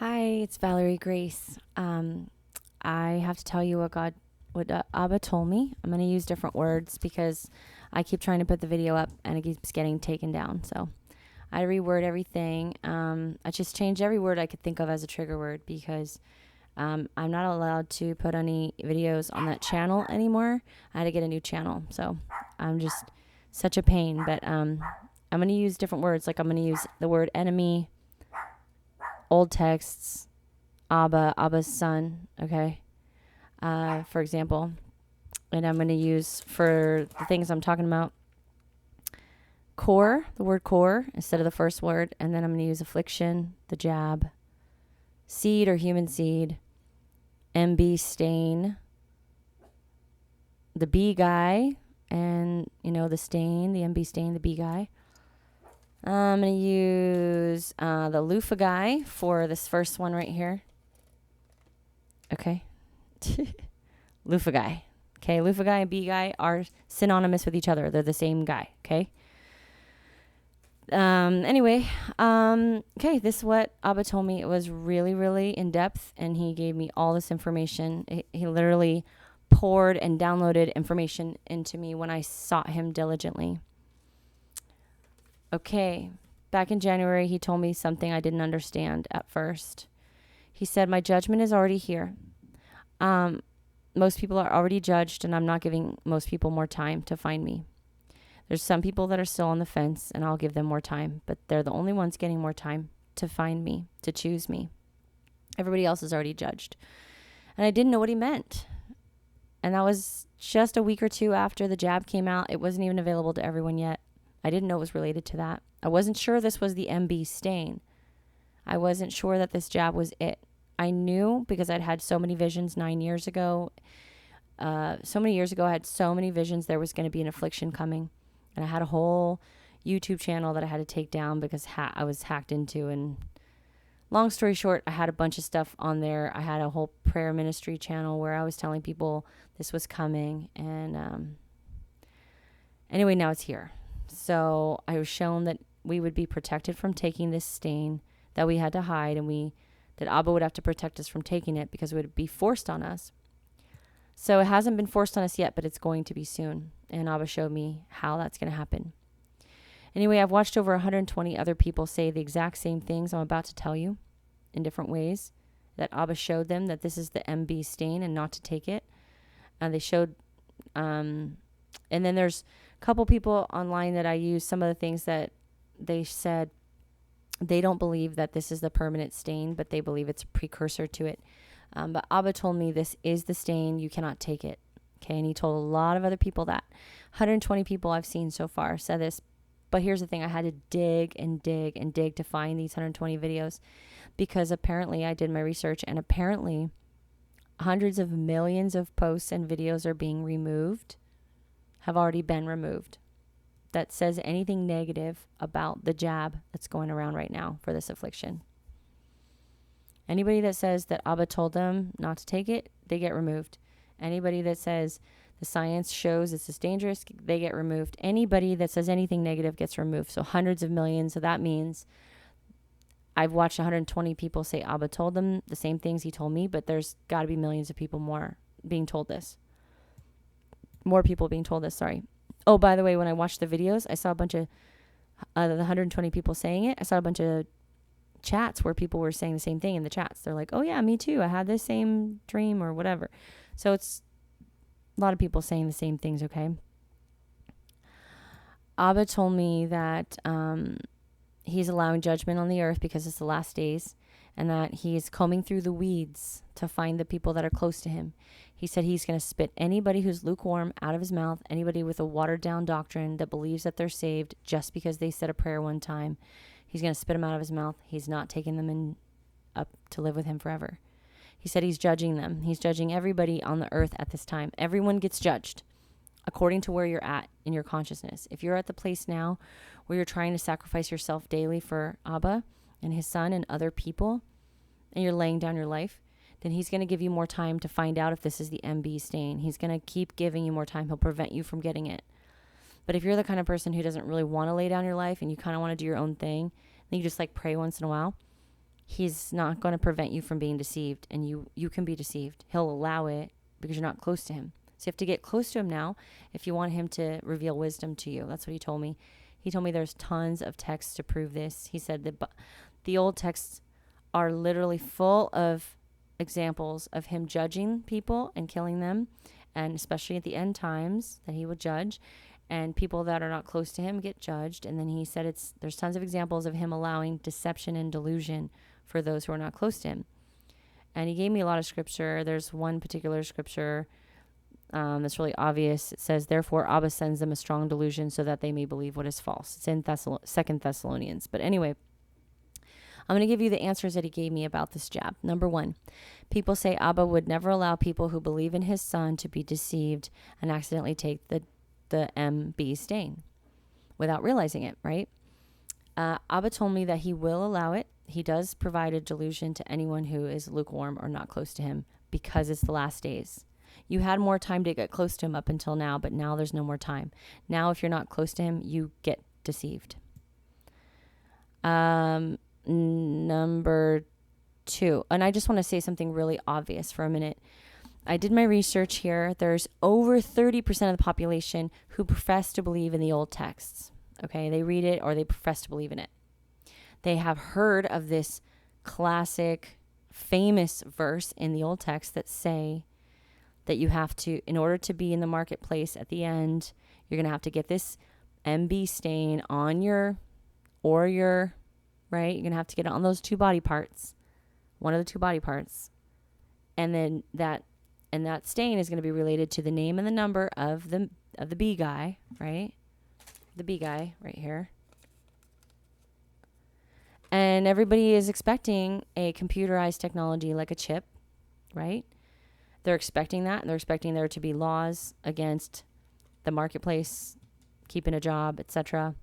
Hi, it's Valerie Grace. I have to tell you what Abba told me. I'm going to use different words because I keep trying to put the video up and it keeps getting taken down. So I reword everything. I just changed every word I could think of as a trigger word because I'm not allowed to put any videos on that channel anymore. I had to get a new channel. So I'm just such a pain. But I'm going to use different words. Like I'm going to use the word enemy, old texts, Abba, Abba's son, okay? For example. And I'm going to use, for the things I'm talking about, core, the word core, instead of the first word. And then I'm going to use affliction, the jab, seed or human seed, MB stain, the B guy, and, the stain, the MB stain, the B guy. I'm going to use the loofah guy for this first one right here. Okay. Loofah guy. Okay, loofah guy and B guy are synonymous with each other. They're the same guy. Okay. Anyway, okay, this is what Abba told me. It was really, really in depth, and he gave me all this information. He literally poured and downloaded information into me when I sought him diligently. Okay, back in January, he told me something I didn't understand at first. He said, my judgment is already here. Most people are already judged, and I'm not giving most people more time to find me. There's some people that are still on the fence, and I'll give them more time, but they're the only ones getting more time to find me, to choose me. Everybody else is already judged. And I didn't know what he meant. And that was just a week or two after the jab came out. It wasn't even available to everyone yet. I didn't know it was related to that. I wasn't sure this was the MB stain. I wasn't sure that this jab was it. I knew because I'd had so many visions 9 years ago. So many years ago, I had so many visions there was going to be an affliction coming. And I had a whole YouTube channel that I had to take down because I was hacked into. And long story short, I had a bunch of stuff on there. I had a whole prayer ministry channel where I was telling people this was coming. And anyway, now it's here. So I was shown that we would be protected from taking this stain that we had to hide, and that Abba would have to protect us from taking it because it would be forced on us. So it hasn't been forced on us yet, but it's going to be soon. And Abba showed me how that's going to happen. Anyway, I've watched over 120 other people say the exact same things I'm about to tell you in different ways. That Abba showed them that this is the MB stain and not to take it. And they showed, and then there's a couple people online that I use some of the things that they said they don't believe that this is the permanent stain, but they believe it's a precursor to it. But Abba told me this is the stain. You cannot take it. Okay. And he told a lot of other people that. 120 people I've seen so far said this. But here's the thing. I had to dig and dig and dig to find these 120 videos because apparently I did my research, and apparently hundreds of millions of posts and videos are being removed, have already been removed, that says anything negative about the jab that's going around right now for this affliction. Anybody that says that Abba told them not to take it, they get removed. Anybody that says the science shows it's just dangerous, they get removed. Anybody that says anything negative gets removed. So hundreds of millions. So that means I've watched 120 people say Abba told them the same things he told me, but there's got to be millions of people more being told this. More people being told this, sorry. Oh, by the way, when I watched the videos, I saw a bunch of the 120 people saying it. I saw a bunch of chats where people were saying the same thing in the chats. They're like, oh yeah, me too. I had this same dream or whatever. So it's a lot of people saying the same things, okay? Abba told me that he's allowing judgment on the earth because it's the last days, and that he is combing through the weeds to find the people that are close to him. He said he's going to spit anybody who's lukewarm out of his mouth, anybody with a watered down doctrine that believes that they're saved just because they said a prayer one time. He's going to spit them out of his mouth. He's not taking them up to live with him forever. He said he's judging them. He's judging everybody on the earth at this time. Everyone gets judged according to where you're at in your consciousness. If you're at the place now where you're trying to sacrifice yourself daily for Abba and his son and other people, and you're laying down your life, then he's going to give you more time to find out if this is the MB stain. He's going to keep giving you more time. He'll prevent you from getting it. But if you're the kind of person who doesn't really want to lay down your life and you kind of want to do your own thing, then you just like pray once in a while, He's not going to prevent you from being deceived, and you can be deceived. He'll allow it because you're not close to him. So you have to get close to him now if you want him to reveal wisdom to you. That's what he told me. He told me there's tons of texts to prove this. He said that the old texts are literally full of examples of him judging people and killing them, and especially at the end times that he would judge, and people that are not close to him get judged. And then he said there's tons of examples of him allowing deception and delusion for those who are not close to him. And he gave me a lot of scripture. There's one particular scripture that's really obvious. It says, therefore Abba sends them a strong delusion so that they may believe what is false. It's in 2 Thessalonians. But anyway, I'm going to give you the answers that he gave me about this jab. Number 1, people say Abba would never allow people who believe in his son to be deceived and accidentally take the MB stain without realizing it, right? Abba told me that he will allow it. He does provide a delusion to anyone who is lukewarm or not close to him because it's the last days. You had more time to get close to him up until now, but now there's no more time. Now, if you're not close to him, you get deceived. Number 2, and I just want to say something really obvious for a minute. I did my research here. There's over 30% of the population who profess to believe in the old texts. Okay, they read it or they profess to believe in it. They have heard of this classic, famous verse in the old text that say that you have to, in order to be in the marketplace at the end, you're going to have to get this MB stain on your, right? You're going to have to get it on those 2 body parts, one of the 2 body parts. And then that stain is going to be related to the name and the number of the B guy, right? The B guy right here. And everybody is expecting a computerized technology like a chip, right? They're expecting that, and they're expecting there to be laws against the marketplace, keeping a job, etc.,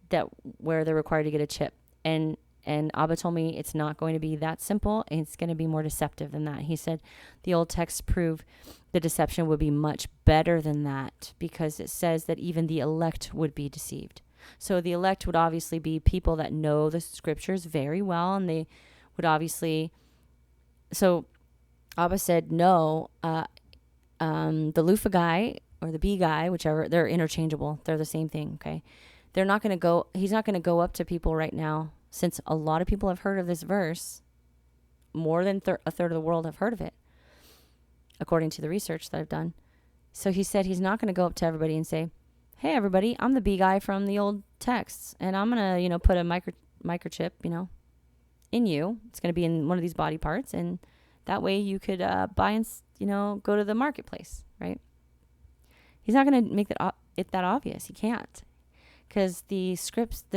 that where they're required to get a chip. And Abba told me it's not going to be that simple. It's going to be more deceptive than that. He said the old texts prove the deception would be much better than that because it says that even the elect would be deceived. So the elect would obviously be people that know the scriptures very well, and they would obviously... So Abba said, no, the loofah guy or the B guy, whichever, they're interchangeable. They're the same thing, okay? He's not going to go up to people right now, since a lot of people have heard of this verse. More than a third of the world have heard of it, according to the research that I've done. So he said he's not going to go up to everybody and say, hey, everybody, I'm the B guy from the old texts, and I'm going to, put a microchip, in you. It's going to be in one of these body parts, and that way you could buy and, go to the marketplace, right? He's not going to make it that obvious. He can't. Because the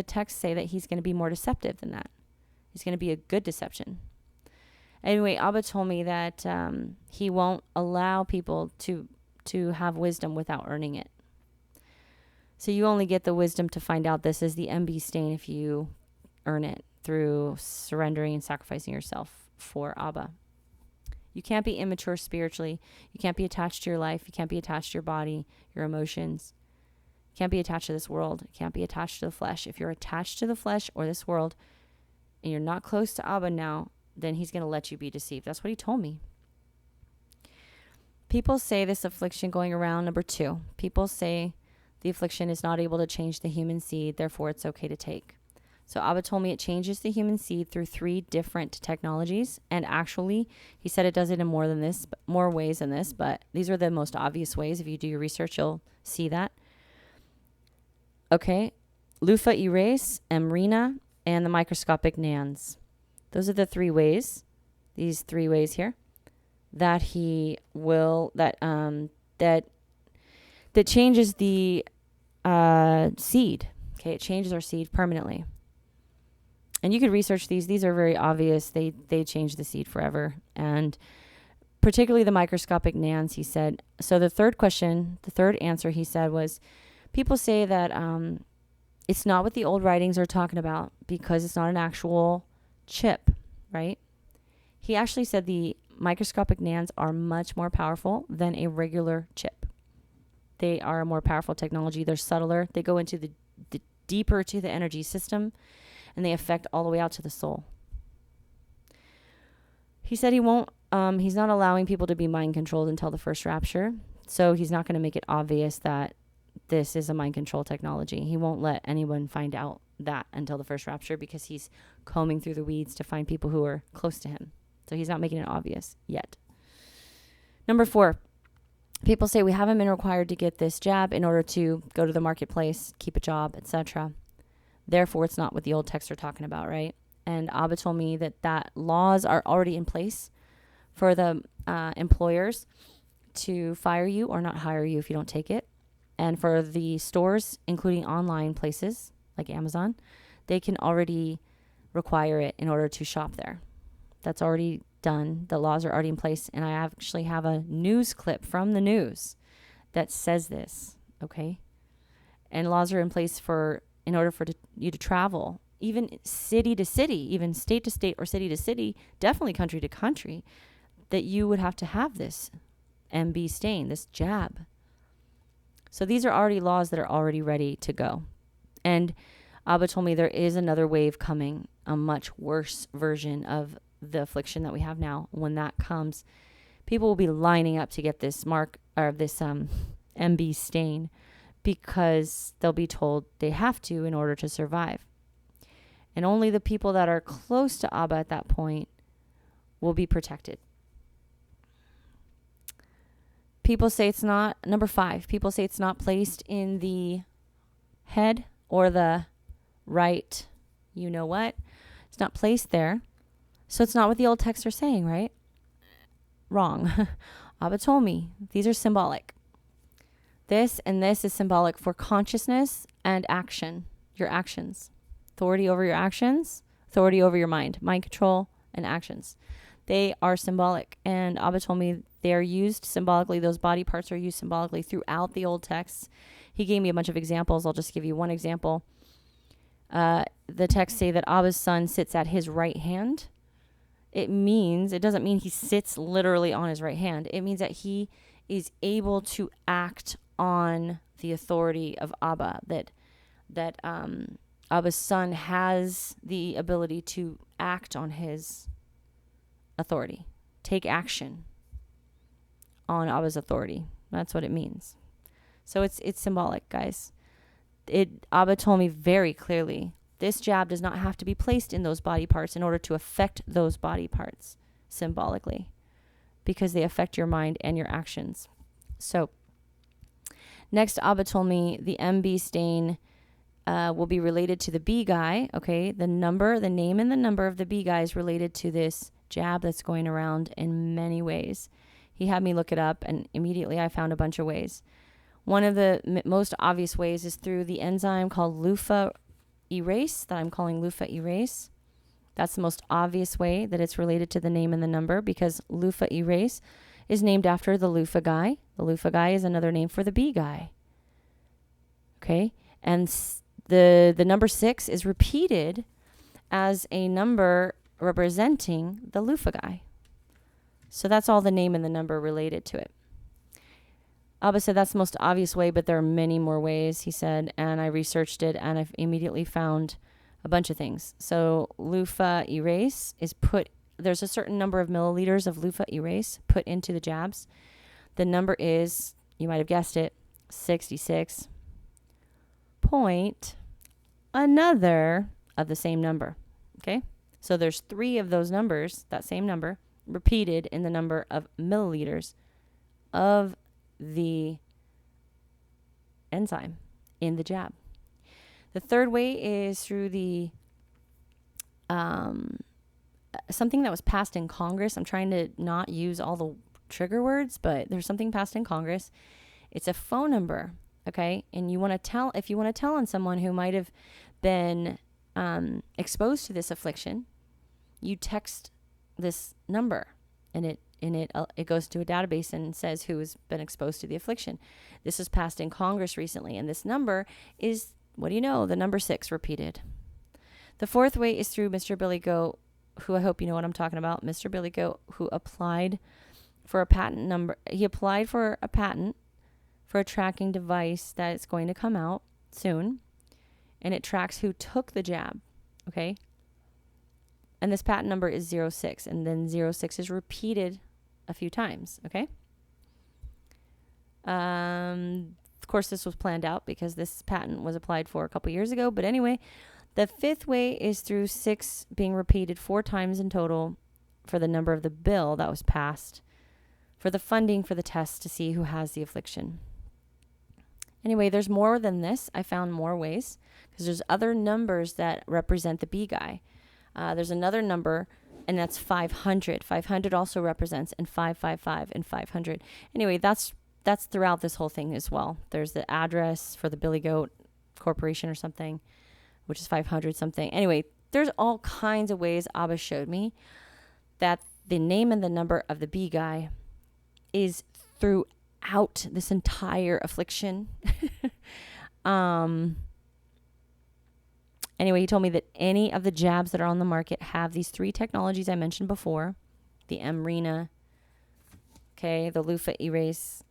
texts say that he's going to be more deceptive than that. He's going to be a good deception. Anyway, Abba told me that he won't allow people to have wisdom without earning it. So you only get the wisdom to find out this is the MB stain if you earn it through surrendering and sacrificing yourself for Abba. You can't be immature spiritually. You can't be attached to your life. You can't be attached to your body, your emotions. You can't be attached to this world. You can't be attached to the flesh. If you're attached to the flesh or this world and you're not close to Abba now, then he's going to let you be deceived. That's what he told me. People say this affliction going around, number 2. People say the affliction is not able to change the human seed, therefore it's okay to take. So Abba told me it changes the human seed through 3 different technologies. And actually, he said it does it in more ways than this, but these are the most obvious ways. If you do your research, you'll see that. Okay. Loofah erase, Emrina, and the microscopic NANs. Those are the 3 ways, these 3 ways here, that he will, that changes the seed. Okay, it changes our seed permanently. And you could research these. These are very obvious. They change the seed forever. And particularly the microscopic NANs, he said. So the third answer he said was, people say that it's not what the old writings are talking about because it's not an actual chip, right? He actually said the microscopic NANs are much more powerful than a regular chip. They are a more powerful technology. They're subtler. They go into the deeper to the energy system, and they affect all the way out to the soul. He said he won't, he's not allowing people to be mind controlled until the first rapture. So he's not going to make it obvious that this is a mind control technology. He won't let anyone find out that until the first rapture because he's combing through the weeds to find people who are close to him. So he's not making it obvious yet. Number 4, people say we haven't been required to get this jab in order to go to the marketplace, keep a job, etc. Therefore, it's not what the old texts are talking about, right? And Abba told me that laws are already in place for the employers to fire you or not hire you if you don't take it. And for the stores, including online places like Amazon, they can already require it in order to shop there. That's already done. The laws are already in place. And I actually have a news clip from the news that says this, okay? And laws are in place in order for you to travel, even city to city, even state to state or city to city, definitely country to country, that you would have to have this MB stain, this jab. So these are already laws that are already ready to go. And Abba told me there is another wave coming, a much worse version of the affliction that we have now. When that comes, people will be lining up to get this mark or this MB stain because they'll be told they have to in order to survive. And only the people that are close to Abba at that point will be protected. People say it's not, number 5, people say it's not placed in the head or the right, you know what? It's not placed there. So it's not what the old texts are saying, right? Wrong. Abba told me these are symbolic. This and this is symbolic for consciousness and action, your actions. Authority over your actions, authority over your mind control, and actions. They are symbolic. And Abba told me they are used symbolically. Those body parts are used symbolically throughout the old texts. He gave me a bunch of examples. I'll just give you one example. The texts say that Abba's son sits at his right hand. It doesn't mean he sits literally on his right hand. It means that he is able to act on the authority of Abba, that Abba's son has the ability to act on his authority, take action on Abba's authority. That's what it means. So it's symbolic, guys. Abba told me very clearly, this jab does not have to be placed in those body parts in order to affect those body parts symbolically, because they affect your mind and your actions. So next, Abba told me the MB stain will be related to the B guy. Okay, the name and the number of the B guy is related to this jab that's going around in many ways. He had me look it up, and immediately I found a bunch of ways. One of the most obvious ways is through the enzyme called loofah erase, that I'm calling loofah erase. That's the most obvious way that it's related to the name and the number, because loofah erase is named after the loofah guy. The loofah guy is another name for the B guy. Okay, and the number 6 is repeated as a number representing the loofah guy. So that's all the name and the number related to it. Abba said that's the most obvious way, but there are many more ways, he said, and I researched it, and I've immediately found a bunch of things. So loofah erase is there's a certain number of milliliters of loofah erase put into the jabs. The number is, you might have guessed it, 66 point another of the same number. Okay? So there's 3 of those numbers, that same number, repeated in the number of milliliters of the enzyme in the jab. The third way is through the something that was passed in Congress. I'm trying to not use all the trigger words, but there's something passed in Congress. It's a phone number, okay? And if you want to tell on someone who might have been exposed to this affliction, you text this number, and it goes to a database and says who has been exposed to the affliction. This was passed in Congress recently, and this number is, what do you know, the number 6 repeated. The fourth way is through Mr. Billy Goat, who I hope you know what I'm talking about. Mr. Billy Goat, who applied for a patent number. He applied for a patent for a tracking device that is going to come out soon, and it tracks who took the jab, okay? And this patent number is 06. And then 06 is repeated a few times. Okay. Of course, this was planned out because this patent was applied for a couple years ago. But anyway, the fifth way is through 6 being repeated 4 times in total for the number of the bill that was passed for the funding for the test to see who has the affliction. Anyway, there's more than this. I found more ways because there's other numbers that represent the B guy. There's another number, and that's 500. 500 also represents, and 555 and 500. Anyway, that's throughout this whole thing as well. There's the address for the Billy Goat Corporation or something, which is 500 something. Anyway, there's all kinds of ways Abba showed me that the name and the number of the B guy is throughout this entire affliction. Anyway, he told me that any of the jabs that are on the market have these 3 technologies I mentioned before, the MRENA, okay, the loofah erase,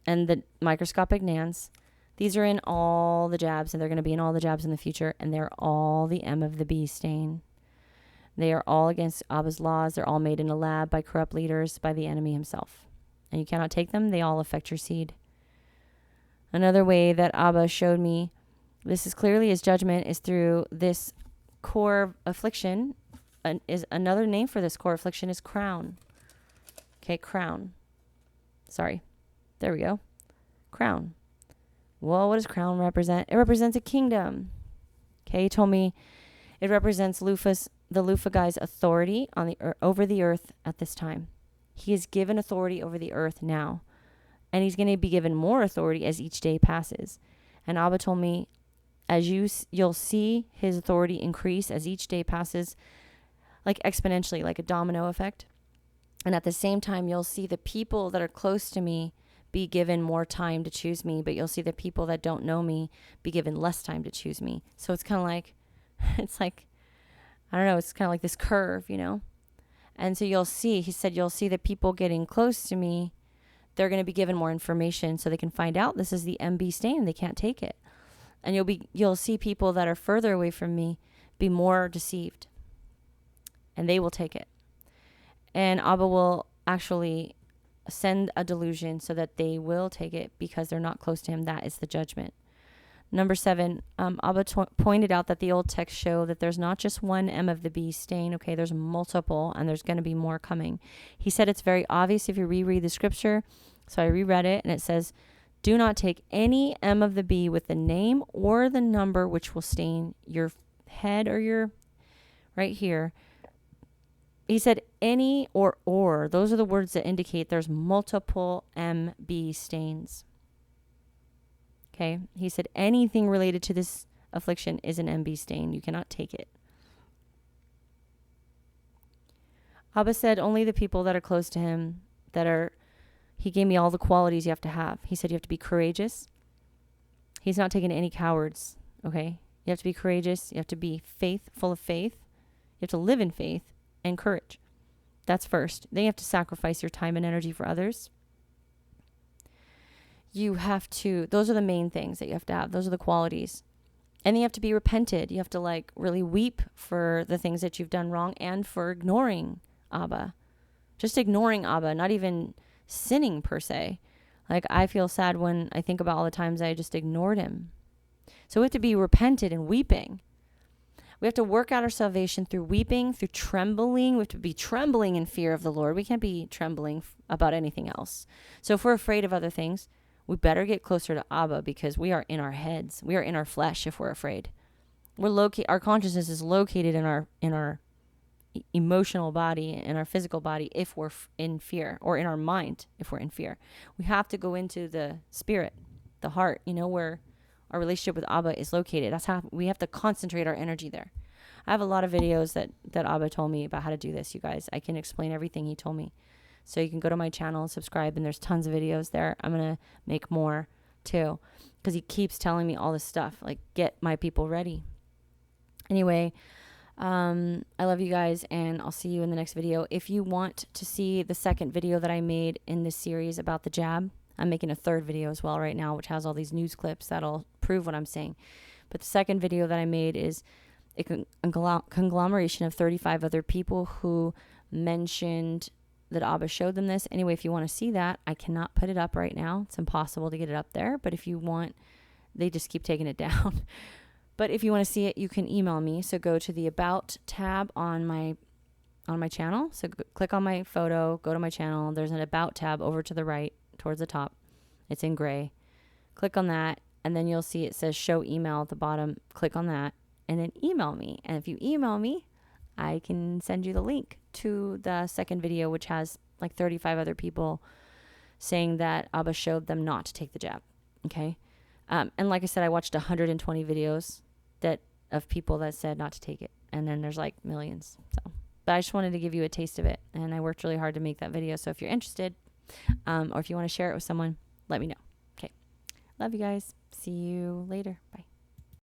and the microscopic NANS. These are in all the jabs, and they're going to be in all the jabs in the future, and they're all the M of the B stain. They are all against Abba's laws. They're all made in a lab by corrupt leaders, by the enemy himself. And you cannot take them. They all affect your seed. Another way that Abba showed me this is clearly his judgment is through this core affliction. Is another name for this core affliction is crown. Okay, crown. Sorry. There we go. Crown. Well, what does crown represent? It represents a kingdom. Okay, he told me it represents the loofah guy's authority on over the earth at this time. He is given authority over the earth now, and he's going to be given more authority as each day passes. And Abba told me, as you'll see his authority increase as each day passes, like exponentially, like a domino effect. And at the same time, you'll see the people that are close to me be given more time to choose me, but you'll see the people that don't know me be given less time to choose me. So it's kind of like, I don't know, it's kind of like this curve, you know? And so you'll see, he said, you'll see the people getting close to me, they're going to be given more information so they can find out this is the MB stain. They can't take it. And you'll see people that are further away from me be more deceived, and they will take it. And Abba will actually send a delusion so that they will take it because they're not close to him. That is the judgment. Number 7, Abba pointed out that the old texts show that there's not just one M of the B stain. Okay, there's multiple, and there's going to be more coming. He said it's very obvious if you reread the scripture. So I reread it, and it says, do not take any M of the B with the name or the number which will stain your head or your right here. He said any or. Those are the words that indicate there's multiple MB stains. Okay. He said anything related to this affliction is an MB stain. You cannot take it. Abba said only the people that are close to him he gave me all the qualities you have to have. He said you have to be courageous. He's not taking any cowards. Okay. You have to be courageous. You have to be full of faith. You have to live in faith and courage. That's first. Then you have to sacrifice your time and energy for others. Those are the main things that you have to have. Those are the qualities. And you have to be repented. You have to really weep for the things that you've done wrong and for ignoring Abba. Just ignoring Abba, not even sinning per se. I feel sad when I think about all the times I just ignored him. So we have to be repented and weeping. We have to work out our salvation through weeping, through trembling. We have to be trembling in fear of the Lord. We can't be trembling about anything else. So if we're afraid of other things, we better get closer to Abba because we are in our heads. We are in our flesh if we're afraid. Our consciousness is located in our emotional body, in our physical body if we're in fear, or in our mind if we're in fear. We have to go into the spirit, the heart, where our relationship with Abba is located. That's how we have to concentrate our energy there. I have a lot of videos that Abba told me about how to do this, you guys. I can explain everything he told me. So you can go to my channel and subscribe, and there's tons of videos there. I'm going to make more too, because he keeps telling me all this stuff, get my people ready. Anyway, I love you guys, and I'll see you in the next video. If you want to see the second video that I made in this series about the jab, I'm making a third video as well right now, which has all these news clips that'll prove what I'm saying. But the second video that I made is conglomeration of 35 other people who mentioned that Abba showed them this. Anyway, if you want to see that, I cannot put it up right now. It's impossible to get it up there. But if you want, they just keep taking it down. But if you want to see it, you can email me. So go to the About tab on my channel. So click on my photo, go to my channel. There's an About tab over to the right towards the top. It's in gray. Click on that, and then you'll see it says show email at the bottom. Click on that, and then email me. And if you email me, I can send you the link to the second video, which has like 35 other people saying that Abba showed them not to take the jab. Okay. And like I said, I watched 120 videos of people that said not to take it. And then there's like millions. So, but I just wanted to give you a taste of it. And I worked really hard to make that video. So if you're interested, or if you want to share it with someone, let me know. Okay. Love you guys. See you later. Bye.